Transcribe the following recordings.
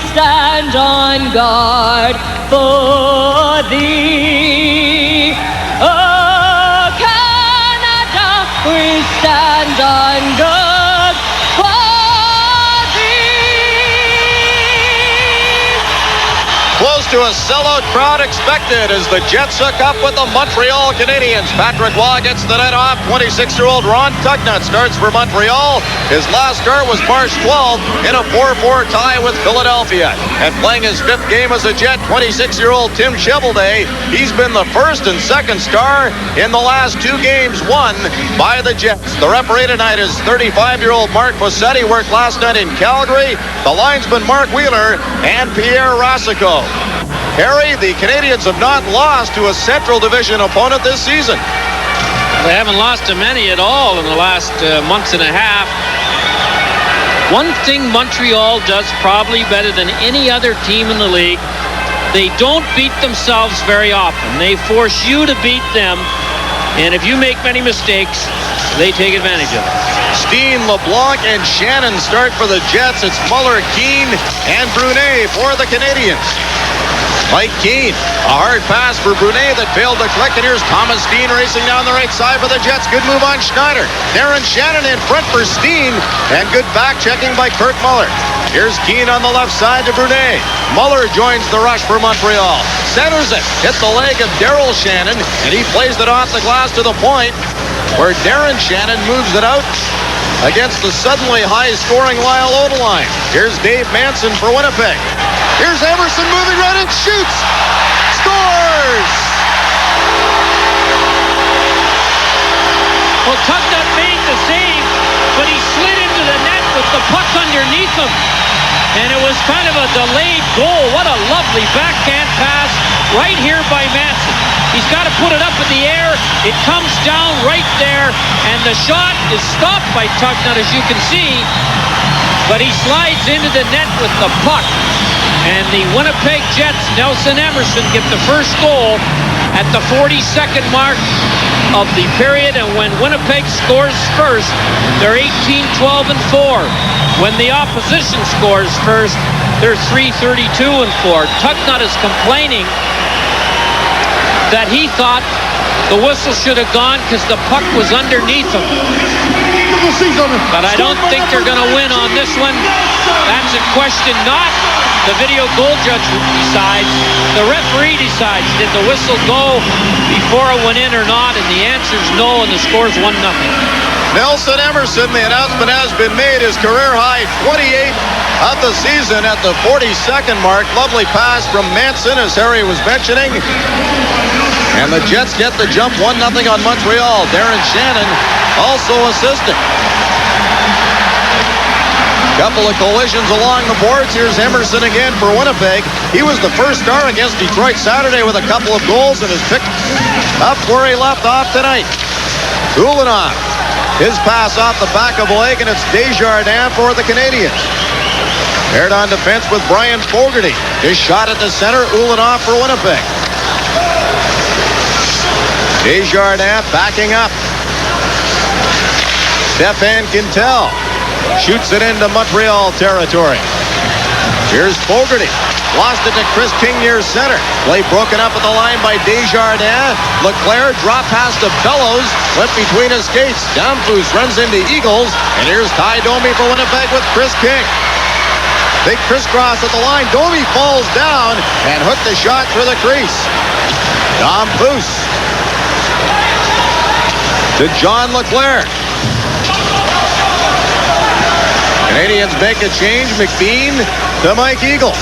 stand on guard for thee. Oh, Canada, we stand on guard for thee. Close to a sellout crowd expected as the Jets hook up with the Montreal Canadiens. Patrick Waugh gets the net off. 26-year-old Ron Tugnutt starts for Montreal. His last start was March 12th in a 4-4 tie with Philadelphia. And playing his fifth game as a Jet, 26-year-old Tim Cheveldae. He's been the first and second star in the last two games won by the Jets. The referee tonight is 35-year-old Mark Fossetti, worked last night in Calgary. The linesman Mark Wheeler and Pierre Rossico. Harry, the Canadiens have not lost to a Central Division opponent this season. They haven't lost to many at all in the last months and a half. One thing Montreal does probably better than any other team in the league, they don't beat themselves very often. They force you to beat them, and if you make many mistakes, they take advantage of it. Steen, LeBlanc, and Shannon start for the Jets. It's Muller, Keane, and Brunet for the Canadiens. Mike Keane, a hard pass for Brunet that failed to click, and here's Thomas Steen racing down the right side for the Jets. Good move on Schneider. Darren Shannon in front for Steen, and good back checking by Kirk Muller. Here's Keane on the left side to Brunet. Muller joins the rush for Montreal. Centers it, hit the leg of Daryl Shannon, and he plays it off the glass to the point, where Darren Shannon moves it out against the suddenly high-scoring Lyle Odelein. Here's Dave Manson for Winnipeg. Here's Emerson moving right and shoots. Scores! Well, Tugnutt made the save, but he slid into the net with the puck underneath him. And it was kind of a delayed goal. What a lovely backhand pass right here by Manson. He's got to put it up in the air. It comes down right there, and the shot is stopped by Tugnutt, as you can see. But he slides into the net with the puck. And the Winnipeg Jets, Nelson Emerson, get the first goal at the 42nd mark of the period. And when Winnipeg scores first, they're 18-12-4. When the opposition scores first, they're 3-32-4. Tugnutt is complaining that he thought the whistle should have gone because the puck was underneath him. But I don't think they're going to win on this one. That's a question not the video goal judge decides. The referee decides, did the whistle go before it went in or not? And the answer is no, and the score's 1-0. Nelson Emerson, the announcement has been made, his career high 28 of the season at the 42nd mark. Lovely pass from Manson, as Harry was mentioning. And the Jets get the jump 1-0 on Montreal. Darren Shannon also assisting. Couple of collisions along the boards. Here's Emerson again for Winnipeg. He was the first star against Detroit Saturday with a couple of goals and has picked up where he left off tonight. Ulanov, his pass off the back of a leg, and it's Desjardins for the Canadiens. Paired on defense with Brian Fogarty. His shot at the center, Ulanov for Winnipeg. Desjardins backing up. Stefan Quintal shoots it into Montreal territory. Here's Fogarty. Lost it to Kris King near center. Play broken up at the line by Desjardins. LeClair drop pass to Bellows. Went between his skates. Damphousse runs into Eagles. And here's Domi for Winnipeg with Kris King. Big crisscross at the line. Domi falls down and hooked the shot through the crease. Damphousse to John LeClair. Canadiens make a change. McBean to Mike Eagles.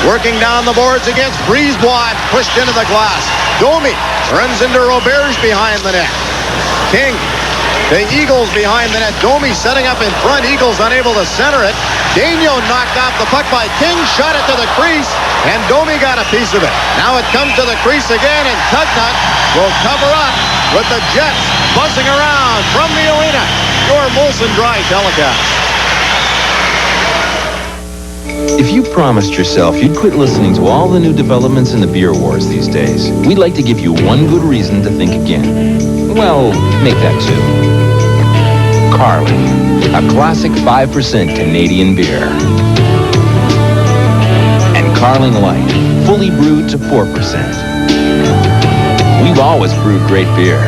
Working down the boards against Brisebois, pushed into the glass. Domi runs into Roberge behind the net. King to Eagles behind the net. Domi setting up in front. Eagles unable to center it. Daigneault knocked off the puck by King. Shot it to the crease, and Domi got a piece of it. Now it comes to the crease again, and Tugnutt will cover up with the Jets buzzing around from the arena. Your Molson Dry telecast. If you promised yourself you'd quit listening to all the new developments in the beer wars these days, we'd like to give you one good reason to think again. Well, make that two. Carling, a classic 5% Canadian beer. Carling Light, fully brewed to 4%. We've always brewed great beer.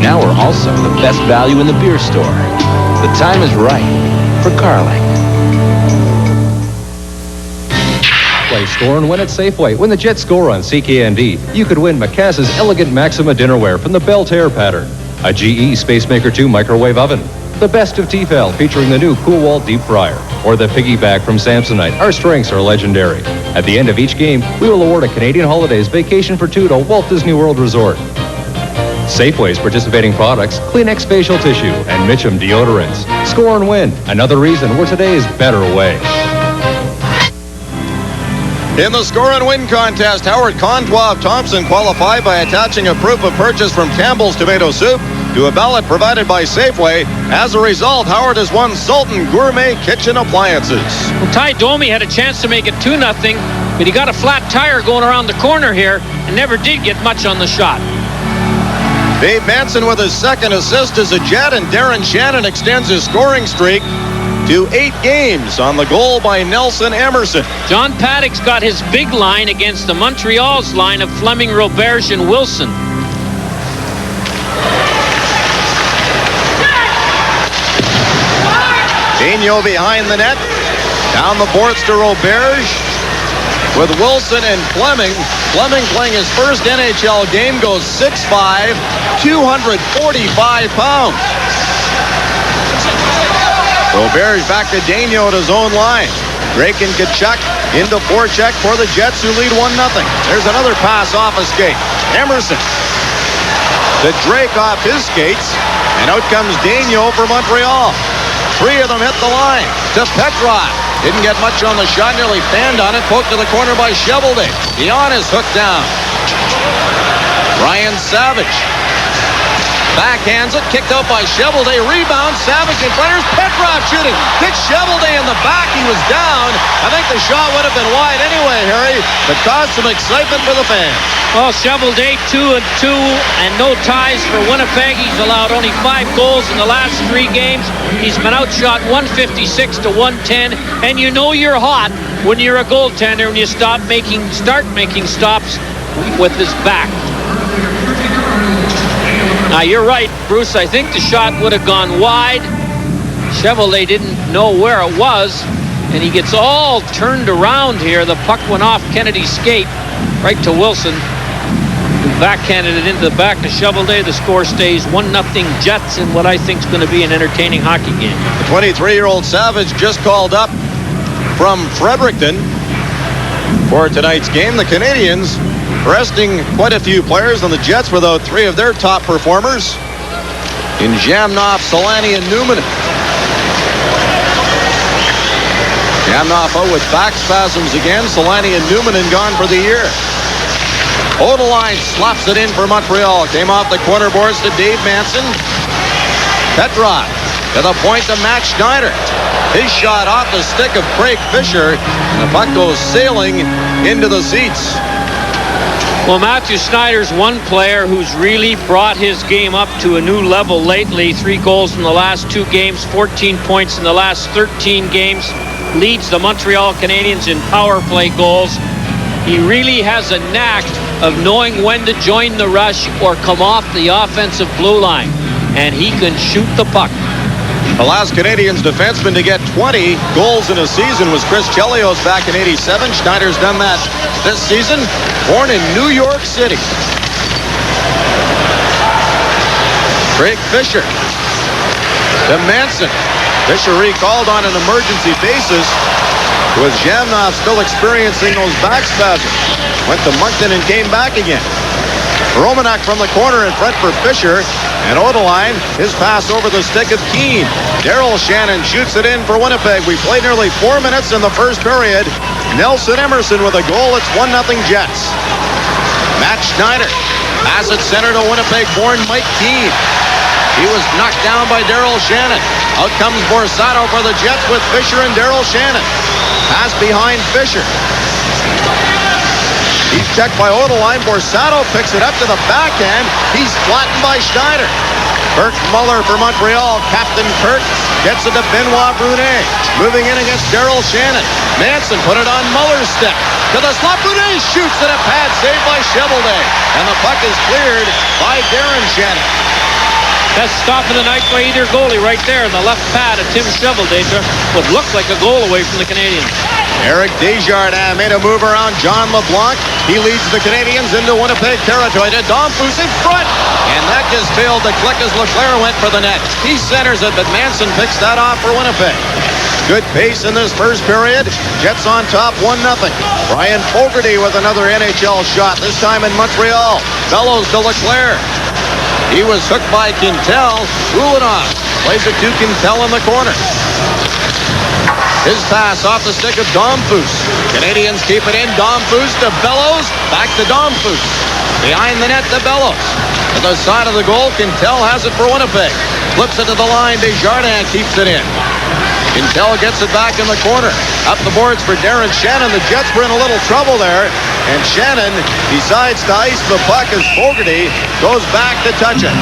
Now we're also the best value in the beer store. The time is right for Carling. Play Score and Win at Safeway. When the Jets score on CKND, you could win Macassa's Elegant Maxima Dinnerware from the Belter pattern, a GE Spacemaker 2 microwave oven, the Best of Tefal featuring the new Cool Wall Deep Fryer, or the Piggyback from Samsonite. Our strengths are legendary. At the end of each game, we will award a Canadian Holidays vacation for two to Walt Disney World Resort. Safeway's participating products, Kleenex facial tissue, and Mitchum deodorants. Score and Win, another reason we're today's better way. In the Score and Win contest, Howard Quintal of Thompson qualified by attaching a proof of purchase from Campbell's Tomato Soup to a ballot provided by Safeway. As a result, Howard has won Sultan Gourmet Kitchen Appliances. Well, Ty Domi had a chance to make it 2-0, but he got a flat tire going around the corner here and never did get much on the shot. Dave Manson with his second assist as a Jet, and Darren Shannon extends his scoring streak to 8 games on the goal by Nelson Emerson. John Paddock's got his big line against the Montreal's line of Fleming, Roberge, and Wilson. Daigneault behind the net. Down the boards to Roberge with Wilson and Fleming. Fleming playing his first NHL game goes 6'5", 245 pounds. Roberge back to Daigneault at his own line. Drake and Tkachuk into forecheck for the Jets, who lead 1-0. There's another pass off a skate. Emerson to Drake off his skates, and out comes Daigneault for Montreal. 3 of them hit the line to Petrov. Didn't get much on the shot, nearly fanned on it. Poked to the corner by Cheveldae. Giannis hooked down. Ryan Savage backhands it, kicked out by Cheveldae. Rebound, Savage in front. Here's Petrov shooting. Hit Cheveldae in the back. He was down. I think the shot would have been wide anyway, Harry, but caused some excitement for the fans. Well, Cheveldae 2-2 and no ties for Winnipeg. He's allowed only 5 goals in the last 3 games. He's been outshot 156 to 110, and you know you're hot when you're a goaltender and you start making stops with his back. Now, you're right, Bruce. I think the shot would have gone wide. Cheveldae didn't know where it was, and he gets all turned around here. The puck went off Kennedy's skate right to Wilson, who backhanded it into the back to Cheveldae. The score stays 1-0 Jets in what I think is going to be an entertaining hockey game. The 23-year-old Savage just called up from Fredericton for tonight's game. The Canadiens resting quite a few players, and the Jets without 3 of their top performers in Jamnoff, Solani, and Newman. Jamnoff out with back spasms again. Solani and Newman gone for the year. Odelein slaps it in for Montreal. Came off the corner boards to Dave Manson. Petrov to the point to Matt Schneider. His shot off the stick of Craig Fisher, and the puck goes sailing into the seats. Well, Matthew Snyder's one player who's really brought his game up to a new level lately. 3 goals in the last 2 games, 14 points in the last 13 games. Leads the Montreal Canadiens in power play goals. He really has a knack of knowing when to join the rush or come off the offensive blue line. And he can shoot the puck. The last Canadiens defenseman to get 20 goals in a season was Chris Chelios back in '87. Schneider's done that this season. Born in New York City. Craig Fisher to Manson. Fisher recalled on an emergency basis, with Jamnoff still experiencing those back spasms. Went to Moncton and came back again. Romanek from the corner in front for Fisher, and Odelein, his pass over the stick of Keane. Daryl Shannon shoots it in for Winnipeg. We played nearly 4 minutes in the first period. Nelson Emerson with a goal. It's 1-0 Jets. Matt Schneider pass it center to Winnipeg-born Mike Keane. He was knocked down by Daryl Shannon. Out comes Borsato for the Jets with Fisher and Daryl Shannon. Pass behind Fisher. He's checked by Odelein. Borsato picks it up to the backhand. He's flattened by Schneider. Kirk Muller for Montreal. Captain Kirk gets it to Benoit Brunet. Moving in against Daryl Shannon. Manson put it on Muller's stick. to the slot. Brune shoots at a pad save by Cheveldae. And the puck is cleared by Darren Shannon. Best stop of the night by either goalie right there in the left pad of Tim Cheveldae. Would look like a goal away from the Canadiens. Eric Desjardins made a move around John Leblanc. He leads the Canadiens into Winnipeg territory to Damphousse in front. And that just failed to click as LeClair went for the net. He centers it, but Manson picks that off for Winnipeg. Good pace in this first period. Jets on top 1-0. Brian Fogarty with another NHL shot, this time in Montreal. Bellows to LeClair. He was hooked by Quintal. Ulanov plays it to Quintal in the corner. His pass off the stick of Damphousse. Canadiens keep it in. Damphousse to Bellows. Back to Damphousse. Behind the net to Bellows. To the side of the goal, Quintal has it for Winnipeg. Flips it to the line. Desjardins keeps it in. Quintal gets it back in the corner. Up the boards for Darren Shannon. The Jets were in a little trouble there. And Shannon decides to ice the puck as Fogarty goes back to touch it.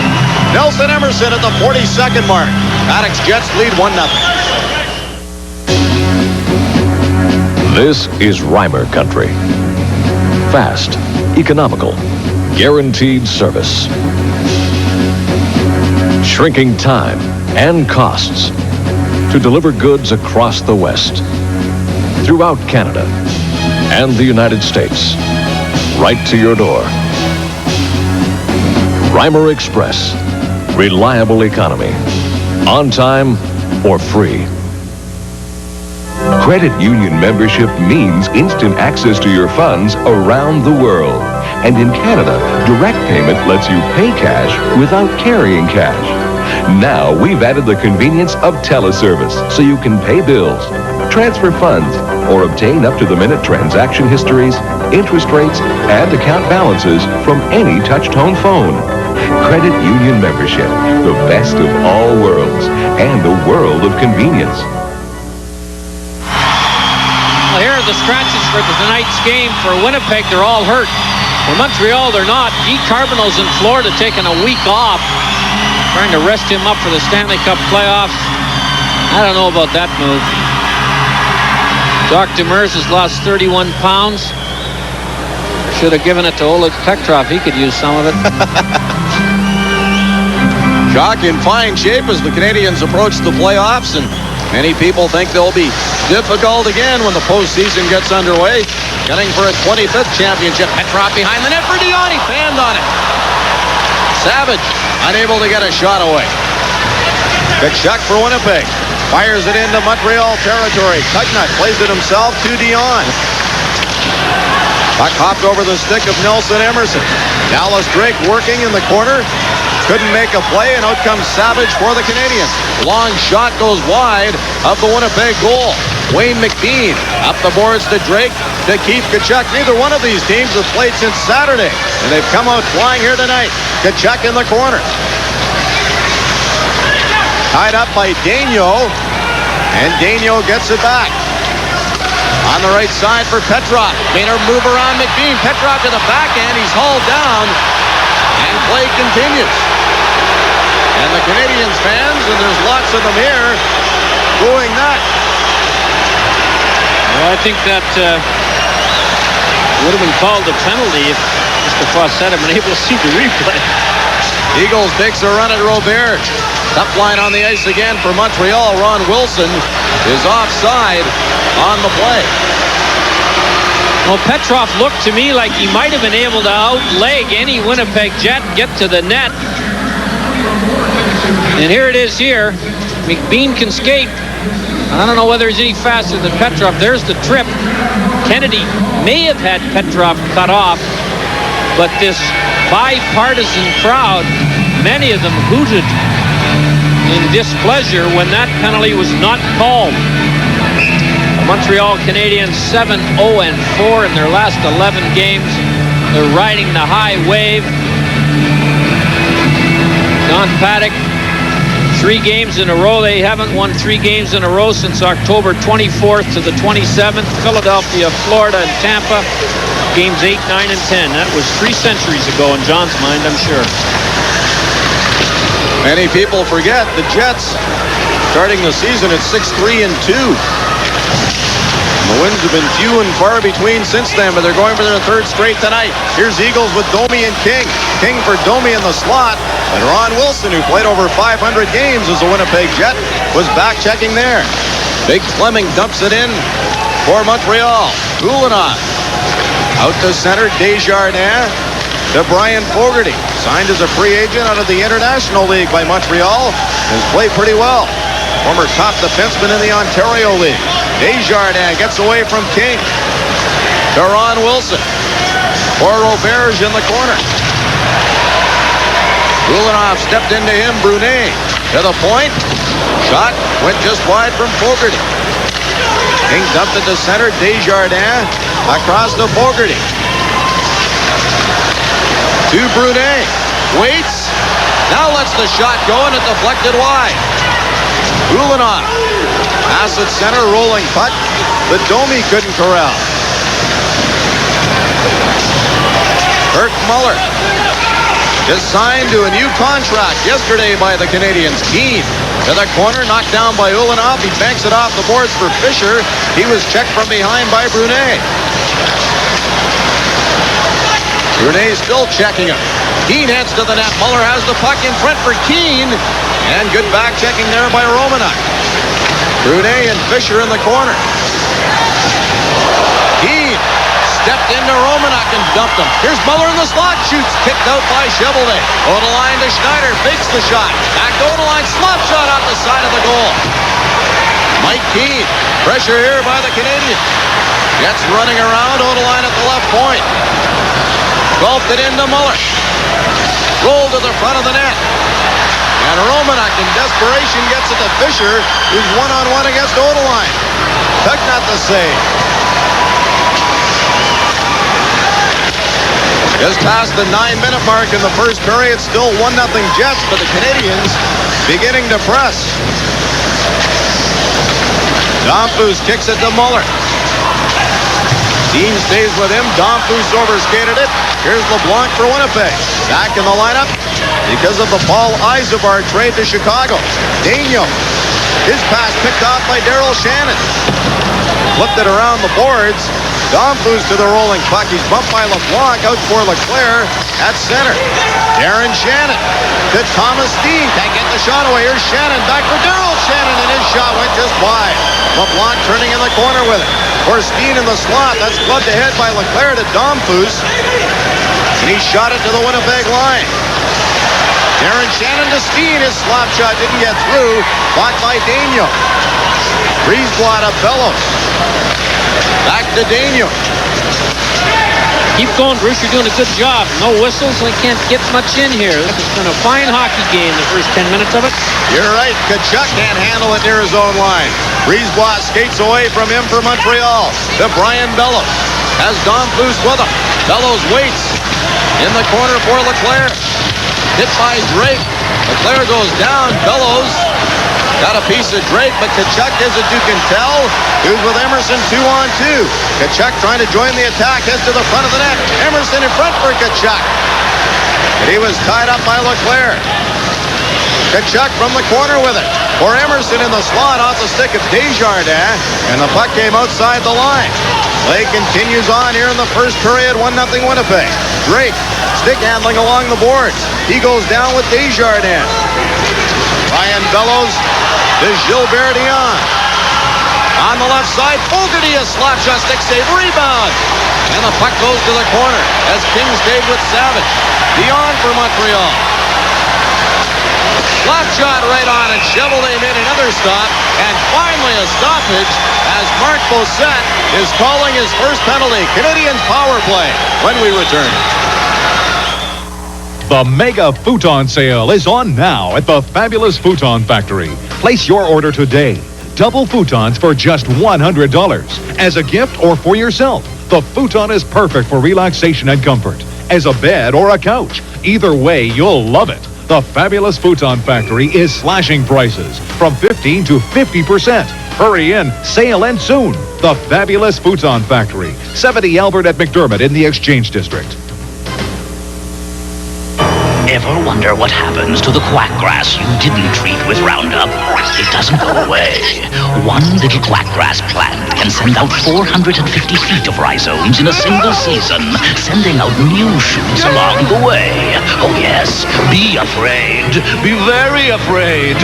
Nelson Emerson at the 42nd mark. Paddock's Jets lead 1-0. This is Reimer country. Fast, economical, guaranteed service. Shrinking time and costs to deliver goods across the West, throughout Canada, and the United States, right to your door. Reimer Express, reliable economy, on time or free. Credit union membership means instant access to your funds around the world. And in Canada, direct payment lets you pay cash without carrying cash. Now we've added the convenience of teleservice so you can pay bills, transfer funds, or obtain up-to-the-minute transaction histories, interest rates, and account balances from any touch-tone phone. Credit union membership, the best of all worlds, and the world of convenience. Well, here are the scratches for tonight's game. For Winnipeg, they're all hurt. For Montreal, they're not. Guy Carbonneau's in Florida taking a week off, trying to rest him up for the Stanley Cup playoffs. I don't know about that move. Doc Demers has lost 31 pounds. Should have given it to Oleg Petrov. He could use some of it. Jock in fine shape as the Canadiens approach the playoffs, and many people think they'll be difficult again when the postseason gets underway. Gunning for a 25th championship. Petrov behind the net for Dion. He fanned on it. Savage unable to get a shot away. Tkachuk for Winnipeg. Fires it into Montreal territory. Tugnutt plays it himself to Dion. Puck hopped over the stick of Nelson Emerson. Dallas Drake working in the corner. Couldn't make a play, and out comes Savage for the Canadiens. Long shot goes wide of the Winnipeg goal. Wayne McBean up the boards to Drake to keep Tkachuk. Neither one of these teams have played since Saturday, and they've come out flying here tonight. Tkachuk in the corner. Tied up by Daigneault, and Daigneault gets it back. On the right side for Petrov. Made a move around McBean. Petrov to the backhand. He's hauled down, and play continues. And the Canadiens fans, and there's lots of them here, booing that. Well, I think that would have been called a penalty if Mr. Fawcett had been able to see the replay. Eagles takes a run at Roberge. Top line on the ice again for Montreal. Ron Wilson is offside on the play. Well, Petrov looked to me like he might have been able to outleg any Winnipeg Jet and get to the net. And here it is here. McBean can skate. I don't know whether he's any faster than Petrov. There's the trip. Kennedy may have had Petrov cut off, but this bipartisan crowd, many of them hooted in displeasure when that penalty was not called. The Montreal Canadiens 7-0-4 in their last 11 games. They're riding the high wave. Don Paddock, 3 games in a row. They haven't won 3 games in a row since October 24th to the 27th. Philadelphia, Florida, and Tampa. Games 8, 9, and 10. That was 3 centuries ago in John's mind, I'm sure. Many people forget the Jets starting the season at 6-3-2. The wins have been few and far between since then, but they're going for their third straight tonight. Here's Eagles with Domi and King. King for Domi in the slot. And Ron Wilson, who played over 500 games as a Winnipeg Jet, was back checking there. Big Fleming dumps it in for Montreal. Ulanov out to center. Desjardins to Brian Fogarty. Signed as a free agent out of the International League by Montreal. Has played pretty well. Former top defenseman in the Ontario League. Desjardins gets away from King. To Ron Wilson. For Roberge in the corner. Ulanov stepped into him. Brunet to the point. Shot went just wide from Fogarty. King dumped it to center. Desjardins across to Fogarty. To Brunet. Waits. Now lets the shot go, and it deflected wide. Ulanov. Pass at center. Rolling puck. But Domi couldn't corral. Kirk Muller is signed to a new contract yesterday by the Canadiens. Keane to the corner, knocked down by Ulanov. He banks it off the boards for Fisher. He was checked from behind by Brunet. Brunet still checking him. Keane heads to the net. Muller has the puck in front for Keane. And good back checking there by Romanuk. Brunet and Fisher in the corner. Keane stepped into Romanuk and dumped him. Here's Muller in the slot. Shoots. Kicked out by Chevalier. Odelein to Schneider. Fakes the shot. Back to Odelein. Slap shot off the side of the goal. Mike Keane. Pressure here by the Canadiens. Gets running around. Odelein at the left point. Golfed it into Muller. Rolled to the front of the net. And Romanuk in desperation gets it to Fisher, who's one-on-one against Odelein. Took not the save. Just past the 9-minute mark in the first period. Still 1-0 Jets, but the Canadiens beginning to press. Damphousse kicks it to Muller. Steen stays with him. Damphousse overskated it. Here's Leblanc for Winnipeg. Back in the lineup because of the Paul Yzerbar trade to Chicago. Daigneault. His pass picked off by Shannon. Flipped it around the boards. Damphousse to the rolling puck. He's bumped by Leblanc. Out for LeClair at center. Shannon to Thomas Steen. Can't get the shot away. Here's Shannon. Back for Shannon, and his shot went just wide. Leblanc turning in the corner with it. For Steen in the slot. That's gloved ahead by LeClair to Damphousse. And he shot it to the Winnipeg line. Shannon to Steen. His slap shot didn't get through. Blocked by Daigneault. Brisebois to Bellows. Back to Daigneault. Keep going, Bruce. You're doing a good job. No whistles. I can't get much in here. This has been a fine hockey game, the first 10 minutes of it. You're right. Tkachuk can't handle it near his own line. Brisebois skates away from him for Montreal. To Brian Bellows. Has Damphousse with him. Bellows waits. In the corner for LeClair. Hit by Drake. LeClair goes down. Bellows got a piece of Drake, but Tkachuk gives it to Quintal, who's with Emerson 2-on-2. Tkachuk trying to join the attack, heads to the front of the net. Emerson in front for Tkachuk. But he was tied up by LeClair. Tkachuk from the corner with it. For Emerson in the slot off the stick of Desjardins, and the puck came outside the line. Play continues on here in the first period, 1-0 Winnipeg. Drake stick handling along the boards. He goes down with Desjardins. Brian Bellows to Gilbert Dion. On the left side, Fogarty, a slap shot, stick save, rebound. And the puck goes to the corner as King stayed with Savage. Dion for Montreal. Slap shot right on, and Chevalier made another stop. And finally a stoppage as Mark Bossette is calling his first penalty. Canadiens power play when we return. The Mega Futon Sale is on now at the Fabulous Futon Factory. Place your order today. Double futons for just $100. As a gift or for yourself, the futon is perfect for relaxation and comfort. As a bed or a couch, either way, you'll love it. The Fabulous Futon Factory is slashing prices from 15 to 50%. Hurry in, sale ends soon. The Fabulous Futon Factory, 70 Albert at McDermott in the Exchange District. Ever wonder what happens to the quackgrass you didn't treat with Roundup? It doesn't go away. One little quackgrass plant can send out 450 feet of rhizomes in a single season, sending out new shoots along the way. Oh yes, be afraid. Be very afraid.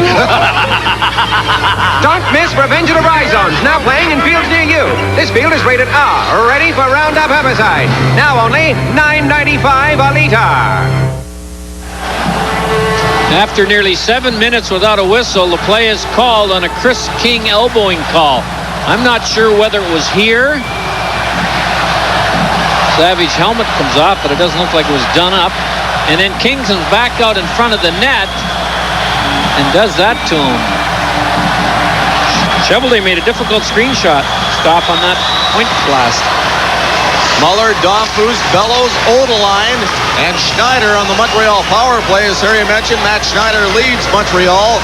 Don't miss Revenge of the Rhizomes, now playing in fields near you. This field is rated R, ready for Roundup herbicide. Now only $9.95 a liter. After nearly 7 minutes without a whistle, the play is called on a Kris King elbowing call. I'm not sure whether it was here. Savage helmet comes off, but it doesn't look like it was done up. And then Kingston's back out in front of the net and does that to him. Chevalier made a difficult screenshot stop on that point blast. Muller, Damphousse, Bellows, Odelein, and Schneider on the Montreal power play. As Harry mentioned, Matt Schneider leads Montreal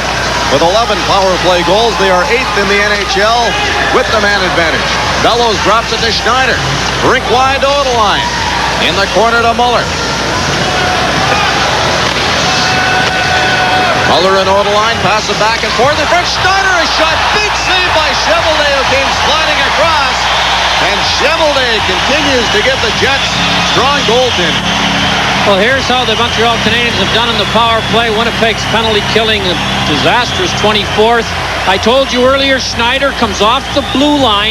with 11 power play goals. They are 8th in the NHL with the man advantage. Bellows drops it to Schneider. Rink wide to Odelein. In the corner to Muller. Muller and Odelein pass it back and forth. In front, Schneider, a shot. Big save by Chevalier, who came sliding across. And Chevalier continues to give the Jets strong goaltending. Well, here's how the Montreal Canadiens have done in the power play. Winnipeg's penalty killing a disastrous 24th. I told you earlier, Schneider comes off the blue line.